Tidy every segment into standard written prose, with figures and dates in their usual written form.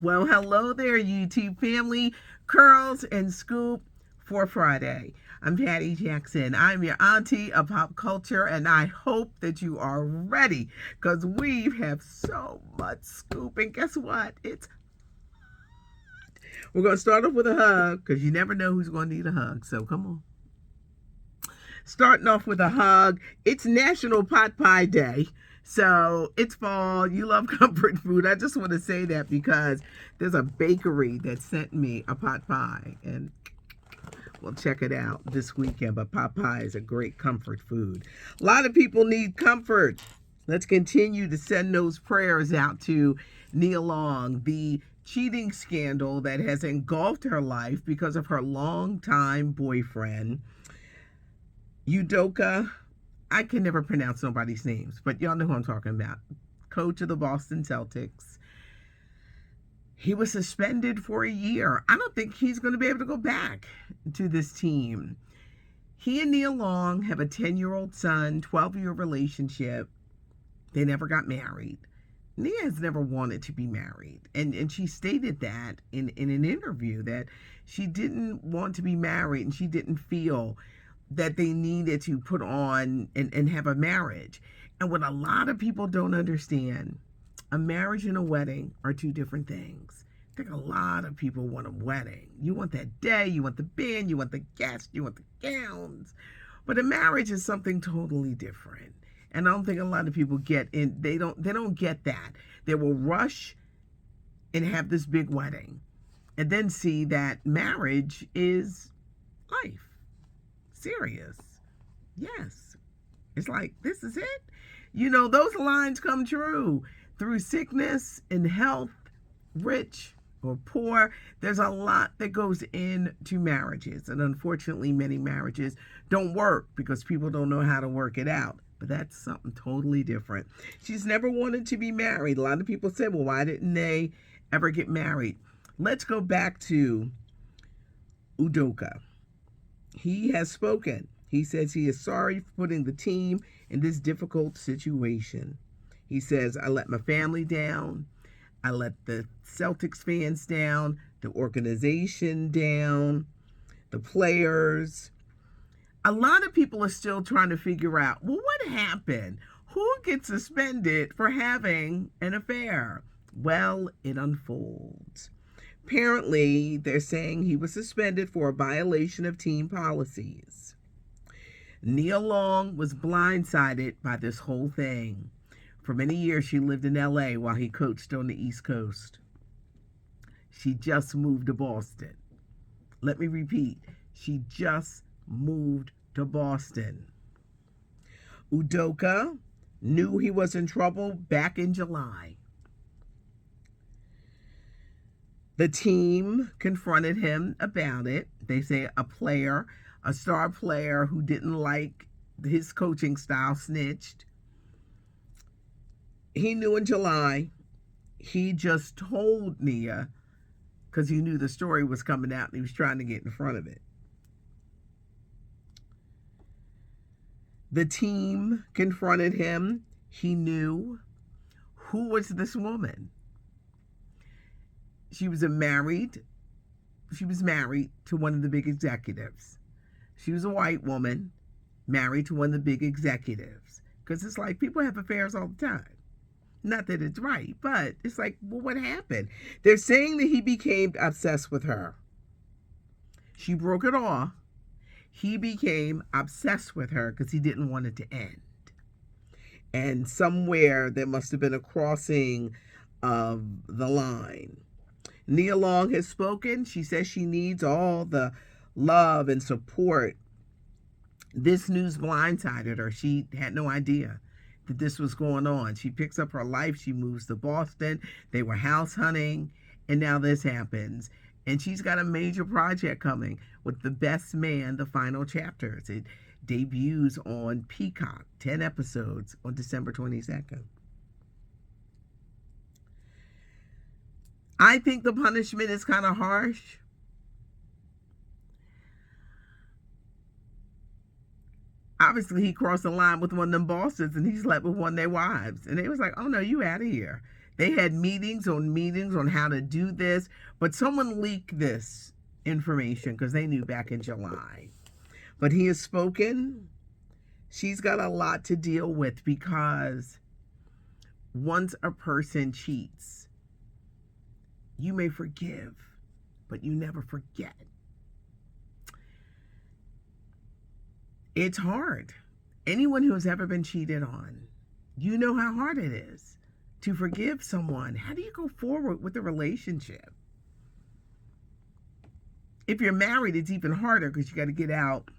Well, hello there, YouTube family. Curls and Scoop for Friday. I'm Patty Jackson. I'm your auntie of pop culture, and I hope that you are ready because we have so much scoop. And guess what? We're going to start off with a hug because you never know who's going to need a hug. So come on. Starting off with a hug. It's National Pot Pie Day. So it's fall. You love comfort food. I just want to say that because there's a bakery that sent me a pot pie, and we'll check it out this weekend. But pot pie is a great comfort food. A lot of people need comfort. Let's continue to send those prayers out to Nia Long, the cheating scandal that has engulfed her life because of her longtime boyfriend, Udoka. I can never pronounce nobody's names, but y'all know who I'm talking about. Coach of the Boston Celtics. He was suspended for a year. I don't think he's going to be able to go back to this team. He and Nia Long have a 10-year-old son, 12-year relationship. They never got married. Nia has never wanted to be married. And she stated that in an interview that she didn't want to be married and she didn't feel that they needed to put on and have a marriage. And what a lot of people don't understand, a marriage and a wedding are two different things. I think a lot of people want a wedding. You want that day, you want the band, you want the guests, you want the gowns. But a marriage is something totally different. And I don't think a lot of people get in, they don't get that. They will rush and have this big wedding and then see that marriage is life. Serious. Yes. It's like, this is it. You know, those lines come true. Through sickness and health, rich or poor, there's a lot that goes into marriages. And unfortunately, many marriages don't work because people don't know how to work it out. But that's something totally different. She's never wanted to be married. A lot of people say, well, why didn't they ever get married? Let's go back to Udoka. He has spoken. He says he is sorry for putting the team in this difficult situation. He says, I let my family down. I let the Celtics fans down, the organization down, the players. A lot of people are still trying to figure out, well, what happened? Who gets suspended for having an affair? Well, it unfolds. Apparently, they're saying he was suspended for a violation of team policies. Nia Long was blindsided by this whole thing. For many years, she lived in LA while he coached on the East Coast. She just moved to Boston. Let me repeat, she just moved to Boston. Udoka knew he was in trouble back in July. The team confronted him about it. They say a star player who didn't like his coaching style snitched. He knew in July. He just told Nia because he knew the story was coming out and he was trying to get in front of it. The team confronted him. He knew. Who was this woman? She was married to one of the big executives. She was a white woman married to one of the big executives. Because it's like people have affairs all the time. Not that it's right, but it's like, well, what happened? They're saying that he became obsessed with her. She broke it off. He became obsessed with her because he didn't want it to end. And somewhere there must have been a crossing of the line. Nia Long has spoken. She says she needs all the love and support. This news blindsided her. She had no idea that this was going on. She picks up her life. She moves to Boston. They were house hunting, and now this happens. And she's got a major project coming with The Best Man, the final chapters. It debuts on Peacock, 10 episodes on December 22nd. I think the punishment is kind of harsh. Obviously, he crossed the line with one of them bosses and he slept with one of their wives. And they was like, oh no, you out of here. They had meetings on how to do this, but someone leaked this information because they knew back in July. But he has spoken. She's got a lot to deal with because once a person cheats, you may forgive, but you never forget. It's hard. Anyone who has ever been cheated on, you know how hard it is to forgive someone. How do you go forward with a relationship? If you're married, it's even harder because you got to get out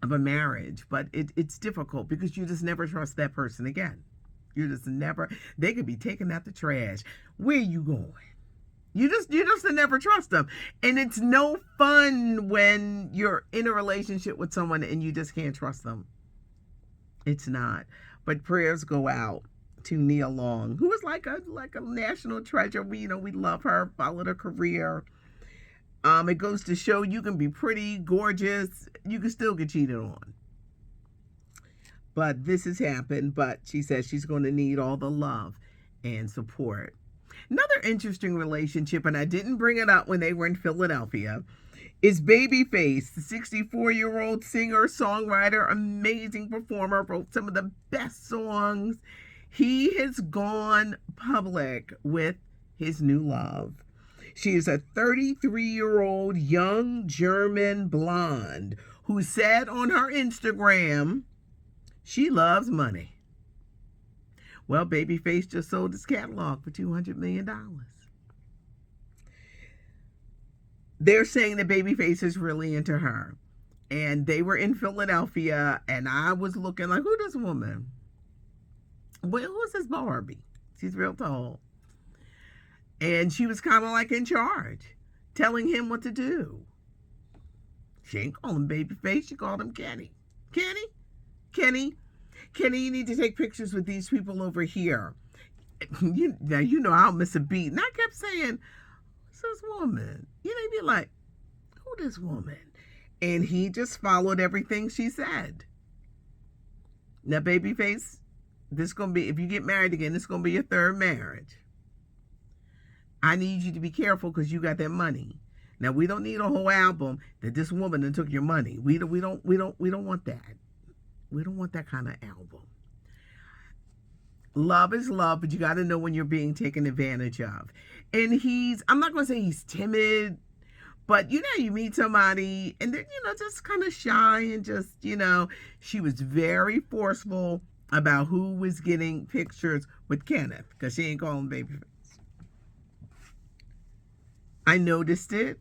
of a marriage. But it's difficult because you just never trust that person again. You just never. They could be taking out the trash. Where are you going? You just never trust them. And it's no fun when you're in a relationship with someone and you just can't trust them. It's not. But prayers go out to Nia Long, who is like a national treasure. We love her, followed her career. It goes to show you can be pretty, gorgeous, you can still get cheated on. But this has happened, but she says she's going to need all the love and support. Another interesting relationship, and I didn't bring it up when they were in Philadelphia, is Babyface, the 64-year-old singer, songwriter, amazing performer, wrote some of the best songs. He has gone public with his new love. She is a 33-year-old young German blonde who said on her Instagram she loves money. Well, Babyface just sold his catalog for $200 million. They're saying that Babyface is really into her. And they were in Philadelphia, and I was looking like, who this woman? Well, who's this Barbie? She's real tall. And she was kind of like in charge, telling him what to do. She ain't call him Babyface, she called him Kenny. Kenny, you need to take pictures with these people over here. Now, you know I'll miss a beat. And I kept saying, who's this woman? You'd be like, who this woman? And he just followed everything she said. Now, Babyface, this gonna be, if you get married again, this gonna be your third marriage. I need you to be careful because you got that money. Now, we don't need a whole album that this woman done took your money. We don't want that. We don't want that kind of album. Love is love, but you got to know when you're being taken advantage of. And I'm not going to say he's timid, but you meet somebody and they're, just kind of shy and just, she was very forceful about who was getting pictures with Kenneth because she ain't calling him Babyface. I noticed it.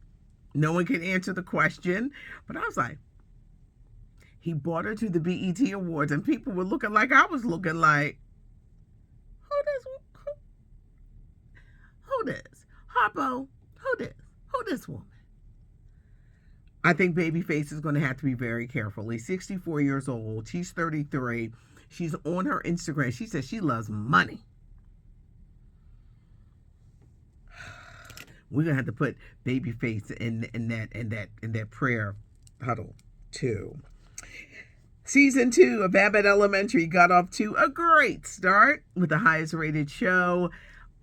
No one could answer the question, but I was like, he brought her to the BET Awards, and people were looking like I was looking like, who this? Harpo, who this woman? I think Babyface is going to have to be very careful. He's 64 years old. She's 33. She's on her Instagram. She says she loves money. We're going to have to put Babyface in that prayer huddle too. Season 2 of Abbott Elementary got off to a great start with the highest rated show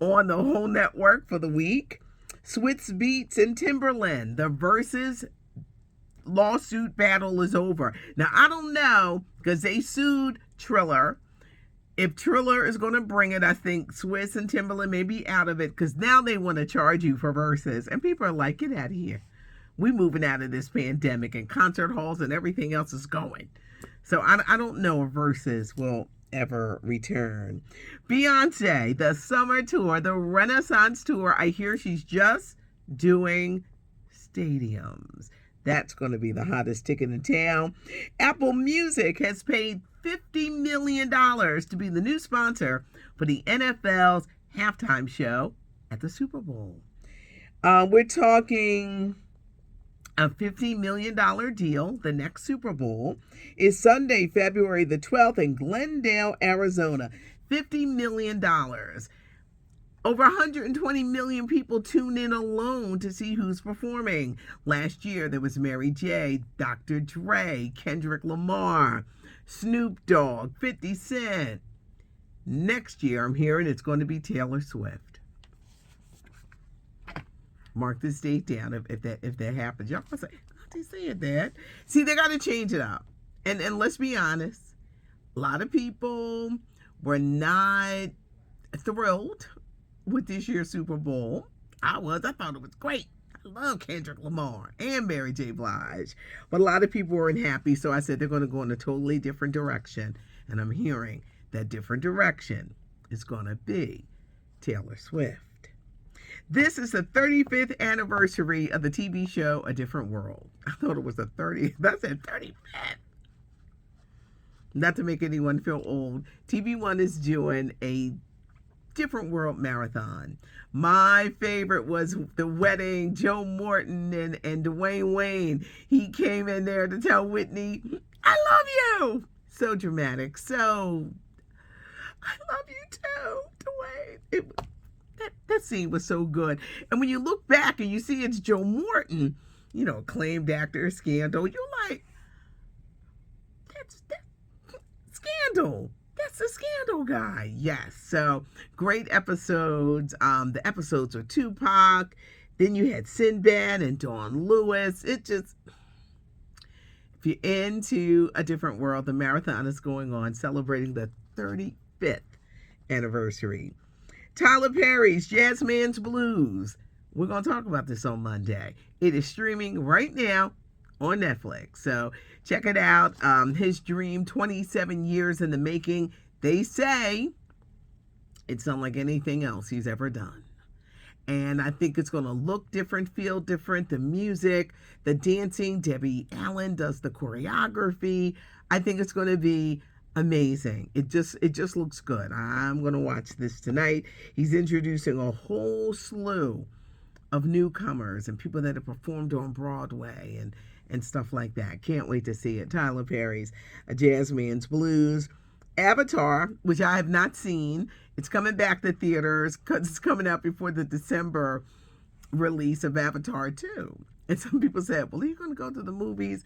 on the whole network for the week. Swizz Beatz and Timberland, the Versus lawsuit battle is over. Now, I don't know, because they sued Triller. If Triller is going to bring it, I think Swizz and Timberland may be out of it, because now they want to charge you for Versus. And people are like, get out of here. We're moving out of this pandemic, and concert halls and everything else is going. So I don't know if Versus will ever return. Beyonce, the summer tour, the Renaissance tour. I hear she's just doing stadiums. That's going to be the hottest ticket in town. Apple Music has paid $50 million to be the new sponsor for the NFL's halftime show at the Super Bowl. We're talking a $50 million deal. The next Super Bowl is Sunday, February the 12th in Glendale, Arizona. $50 million. Over 120 million people tune in alone to see who's performing. Last year, there was Mary J., Dr. Dre, Kendrick Lamar, Snoop Dogg, 50 Cent. Next year, I'm hearing it's going to be Taylor Swift. Mark this date down if that happens. Y'all gonna say, "They saying that?" See, they got to change it up. And let's be honest, a lot of people were not thrilled with this year's Super Bowl. I thought it was great. I love Kendrick Lamar and Mary J. Blige. But a lot of people weren't happy, so I said they're going to go in a totally different direction. And I'm hearing that different direction is going to be Taylor Swift. This is the 35th anniversary of the TV show A Different World. I thought it was the 30th. I said 35th. Not to make anyone feel old, TV One is doing a Different World marathon. My favorite was the wedding, Joe Morton and Dwayne Wayne. He came in there to tell Whitney, "I love you." So dramatic. So, "I love you too, Dwayne." That scene was so good. And when you look back and you see it's Joe Morton, acclaimed actor, Scandal, you're like, that's Scandal. That's the Scandal guy. Yes. So great episodes. The episodes were Tupac. Then you had Sinbad and Dawn Lewis. If you're into A Different World, the marathon is going on, celebrating the 35th anniversary. Tyler Perry's Jazzman's Blues. We're going to talk about this on Monday. It is streaming right now on Netflix. So check it out. His dream, 27 years in the making. They say it's unlike anything else he's ever done. And I think it's going to look different, feel different. The music, the dancing, Debbie Allen does the choreography. I think it's going to be amazing. It just looks good. I'm going to watch this tonight. He's introducing a whole slew of newcomers and people that have performed on Broadway and stuff like that. Can't wait to see it. Tyler Perry's A Jazzman's Blues. Avatar, which I have not seen. It's coming back to theaters because it's coming out before the December release of Avatar 2. And some people said, "Well, are you going to go to the movies?"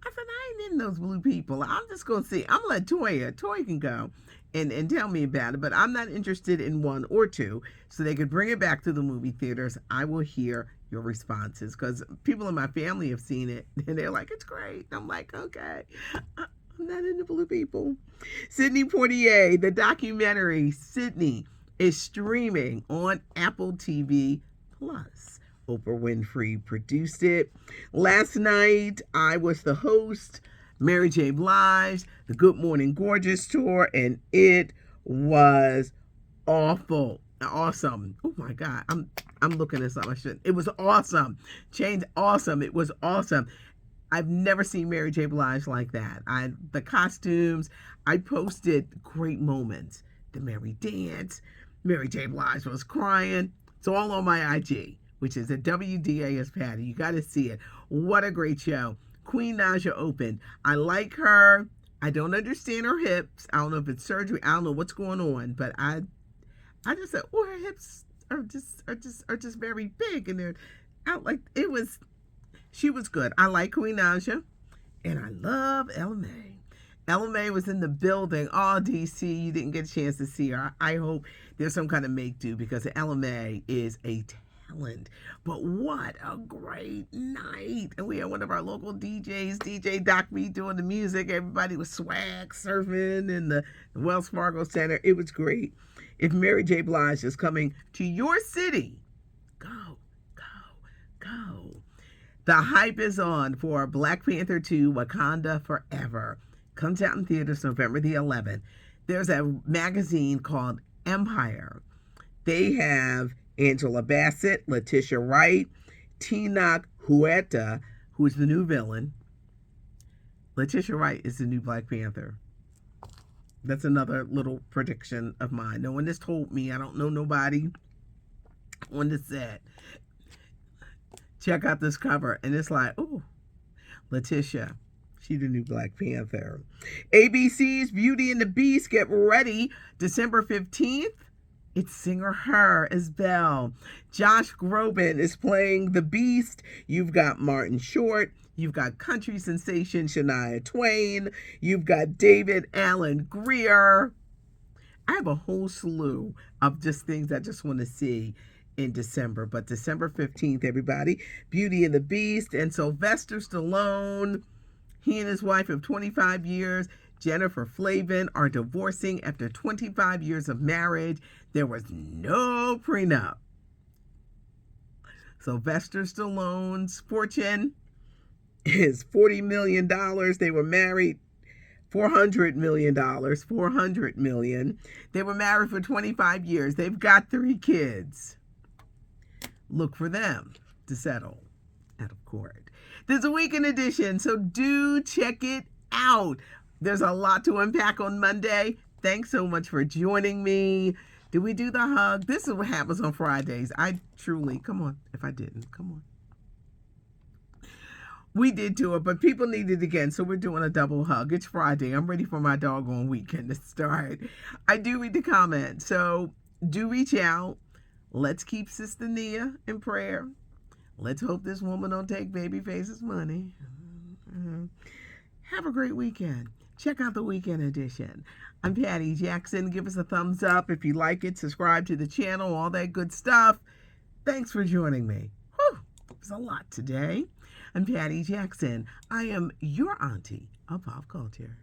I said, "I ain't in those blue people. I'm just going to see. I'm going to let Toya can go and tell me about it. But I'm not interested in 1 or 2. So they could bring it back to the movie theaters. I will hear your responses because people in my family have seen it. And they're like, it's great. I'm like, okay. I'm not into blue people. Sidney Poitier, the documentary Sidney, is streaming on Apple TV Plus. Oprah Winfrey produced it. Last night, I was the host, Mary J. Blige, the Good Morning Gorgeous tour, and it was awesome. Oh my God, I'm looking this up. I shouldn't. It was awesome. Awesome. It was awesome. I've never seen Mary J. Blige like that. The costumes, I posted great moments. The Mary dance, Mary J. Blige was crying. It's all on my IG, which is at WDAS Patty. You got to see it. What a great show. Queen Naja opened. I like her. I don't understand her hips. I don't know if it's surgery. I don't know what's going on, but I just said, her hips are just very big, and they're out like it was. She was good. I like Queen Naja, and I love Ella Mai. Ella Mai was in the building. Oh, DC, you didn't get a chance to see her. I hope there's some kind of make-do because Ella Mai is a talent. But what a great night. And we had one of our local DJs, DJ Doc B, doing the music. Everybody was swag surfing in the Wells Fargo Center. It was great. If Mary J. Blige is coming to your city, go. The hype is on for Black Panther 2, Wakanda Forever. Comes out in theaters November the 11th. There's a magazine called Empire. They have Angela Bassett, Letitia Wright, Tenoch Huerta, who is the new villain. Letitia Wright is the new Black Panther. That's another little prediction of mine. No one has told me. I don't know nobody on the set. Check out this cover. And it's like, oh, Letitia. She the new Black Panther. ABC's Beauty and the Beast. Get ready. December 15th. It's Singer Her as Belle. Josh Groban is playing the Beast. You've got Martin Short. You've got country sensation Shania Twain. You've got David Allen Greer. I have a whole slew of just things I just want to see in December. But December 15th, everybody, Beauty and the Beast and Sylvester Stallone, he and his wife of 25 years, Jennifer Flavin, are divorcing after 25 years of marriage. There was no prenup. Sylvester Stallone's fortune is $40 million. They were married $400 million. $400 million. They were married for 25 years. They've got 3 kids. Look for them to settle out of court. There's a weekend edition, so do check it out. There's a lot to unpack on Monday. Thanks so much for joining me. Did we do the hug? This is what happens on Fridays. Come on, if I didn't, come on. We did do it, but people need it again, so we're doing a double hug. It's Friday. I'm ready for my doggone weekend to start. I do read the comments, so do reach out. Let's keep Sister Nia in prayer. Let's hope this woman don't take Babyface's money. Have a great weekend. Check out the weekend edition. I'm Patty Jackson. Give us a thumbs up if you like it. Subscribe to the channel, all that good stuff. Thanks for joining me. Whew, it was a lot today. I'm Patty Jackson. I am your auntie of pop culture.